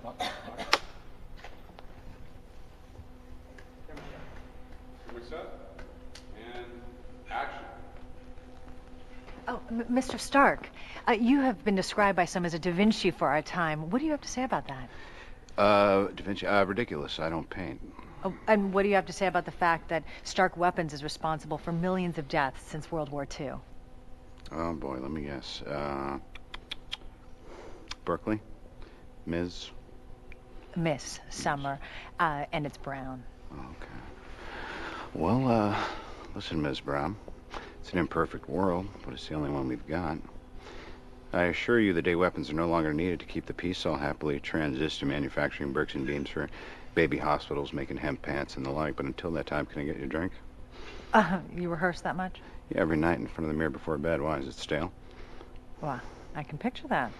And action. Oh, Mr. Stark, you have been described by some as a Da Vinci for our time. What do you have to say about that? Da Vinci, ridiculous. I don't paint. Oh, and what do you have to say about the fact that Stark Weapons is responsible for millions of deaths since World War II? Oh, boy, let me guess. Berkeley? Ms.? Miss Summer, and it's Brown. Okay. Well, listen, Ms. Brown. It's an imperfect world, but it's the only one we've got. I assure you the day weapons are no longer needed to keep the peace all happily transist to manufacturing bricks and beams for baby hospitals, making hemp pants and the like. But until that time, can I get you a drink? You rehearse that much? Yeah, every night in front of the mirror before bed. Why, is it stale? Well, I can picture that.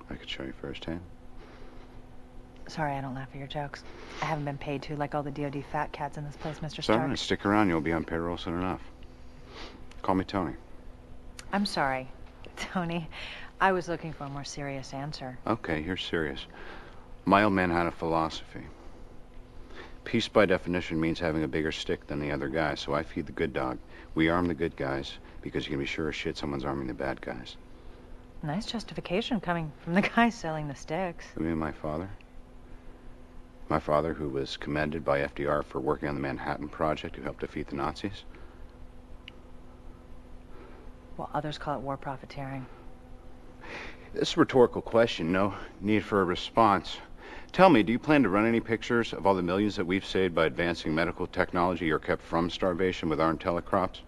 I could show you firsthand. Sorry, I don't laugh at your jokes. I haven't been paid to, like all the DOD fat cats in this place, Mr. So, Stark. stick around. You'll be on payroll soon enough. Call me Tony. I'm sorry, Tony. I was looking for a more serious answer. Okay, you're serious. My old man had a philosophy. Peace, by definition, means having a bigger stick than the other guy, so I feed the good dog. We arm the good guys, because you can be sure as shit someone's arming the bad guys. Nice justification coming from the guy selling the sticks. You mean my father? My father, who was commended by FDR for working on the Manhattan Project, who helped defeat the Nazis? Well, others call it war profiteering. This is a rhetorical question. No need for a response. Tell me, do you plan to run any pictures of all the millions that we've saved by advancing medical technology or kept from starvation with our telecrops?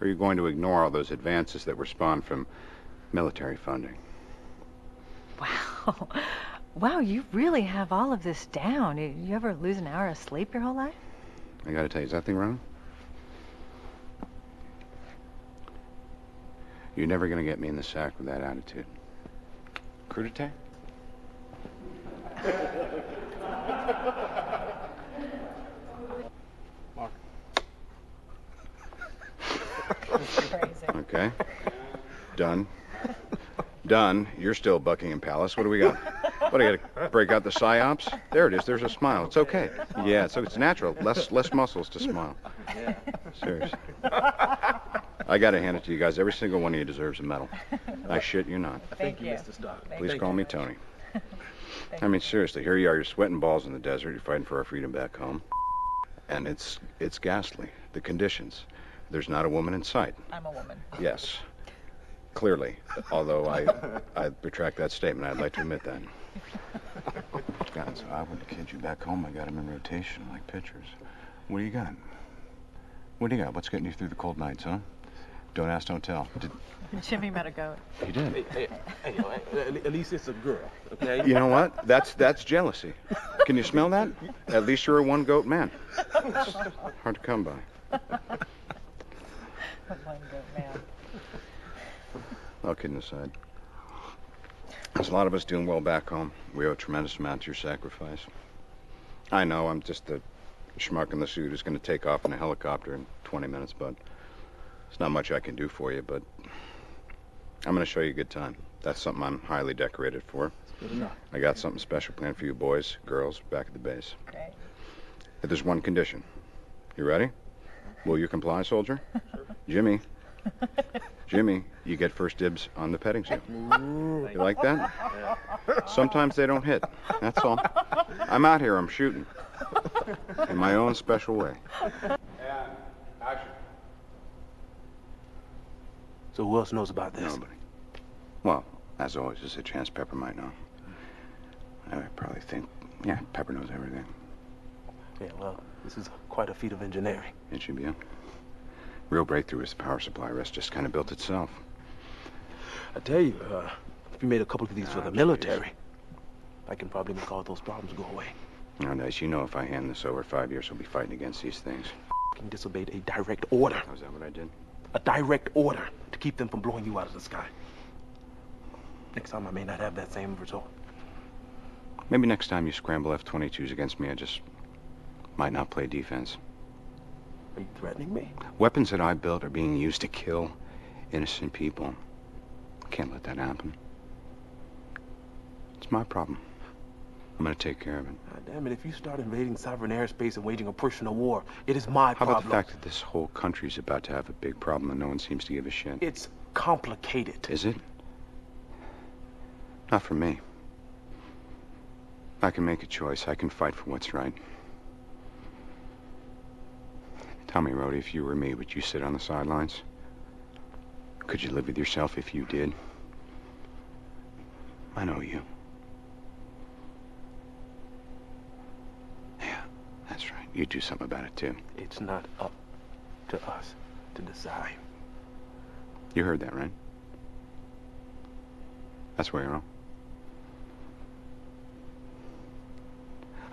Or are you going to ignore all those advances that were spawned from military funding? Wow. Wow, you really have all of this down. You ever lose an hour of sleep your whole life? I gotta tell you, is that thing wrong? You're never gonna get me in the sack with that attitude. Crudité? Mark. Crazy. Okay. Done. Done. You're still Buckingham Palace. What do we got? What, I gotta break out the psyops? There it is. There's a smile. It's okay. Yeah, so it's natural. Less muscles to smile. Seriously. I gotta hand it to you guys. Every single one of you deserves a medal. I shit you not. Thank you, Mr. Stark. Please call me Tony. I mean, seriously, here you are. You're sweating balls in the desert. You're fighting for our freedom back home. And it's ghastly. The conditions. There's not a woman in sight. I'm a woman. Yes. Clearly. Although I retract that statement. I'd like to admit that. God, so I wouldn't kid you. Back home, I got them in rotation, like pitchers. What do you got? What do you got? What's getting you through the cold nights, huh? Don't ask, don't tell. Jimmy met a goat. You did. Hey, at least it's a girl, okay? You know what? That's jealousy. Can you smell that? At least you're a one-goat man. It's hard to come by. One goat man. All kidding aside. There's a lot of us doing well back home. We owe a tremendous amount to your sacrifice. I know I'm just a schmuck in the suit who's going to take off in a helicopter in 20 minutes, but there's not much I can do for you, but I'm going to show you a good time. That's something I'm highly decorated for. Good enough. I got something special planned for you boys, girls, back at the base. Great. But there's one condition. You ready? Will you comply, soldier? Jimmy. Jimmy, you get first dibs on the petting zoo. You like that? Sometimes they don't hit. That's all. I'm out here. I'm shooting. In my own special way. And action. So who else knows about this? Nobody. Well, as always, there's a chance Pepper might know. I probably think, yeah, Pepper knows everything. Yeah, well, this is quite a feat of engineering. It should be a real breakthrough is the power supply. The rest just kind of built itself. I tell you, if you made a couple of these for the military, I can probably make all those problems go away. Now, Dice, you know if I hand this over 5 years, we'll be fighting against these things. Fucking disobeyed a direct order. Oh, is that what I did? A direct order to keep them from blowing you out of the sky. Next time I may not have that same result. Maybe next time you scramble F-22s against me, I just might not play defense. Are you threatening me? Weapons that I built are being used to kill innocent people. Can't let that happen. It's my problem. I'm gonna take care of it. God damn it, if you start invading sovereign airspace and waging a personal war, it is my How problem. about the fact that this whole country's about to have a big problem and no one seems to give a shit? It's complicated. Is it? Not for me. I can make a choice. I can fight for what's right. Tell me, Rhodey, if you were me, would you sit on the sidelines? Could you live with yourself if you did? I know you. Yeah, that's right. You'd do something about it, too. It's not up to us to decide. You heard that, right? That's where you're wrong.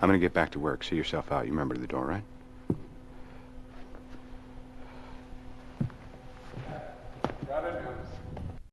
I'm gonna get back to work. See yourself out. You remember the door, right?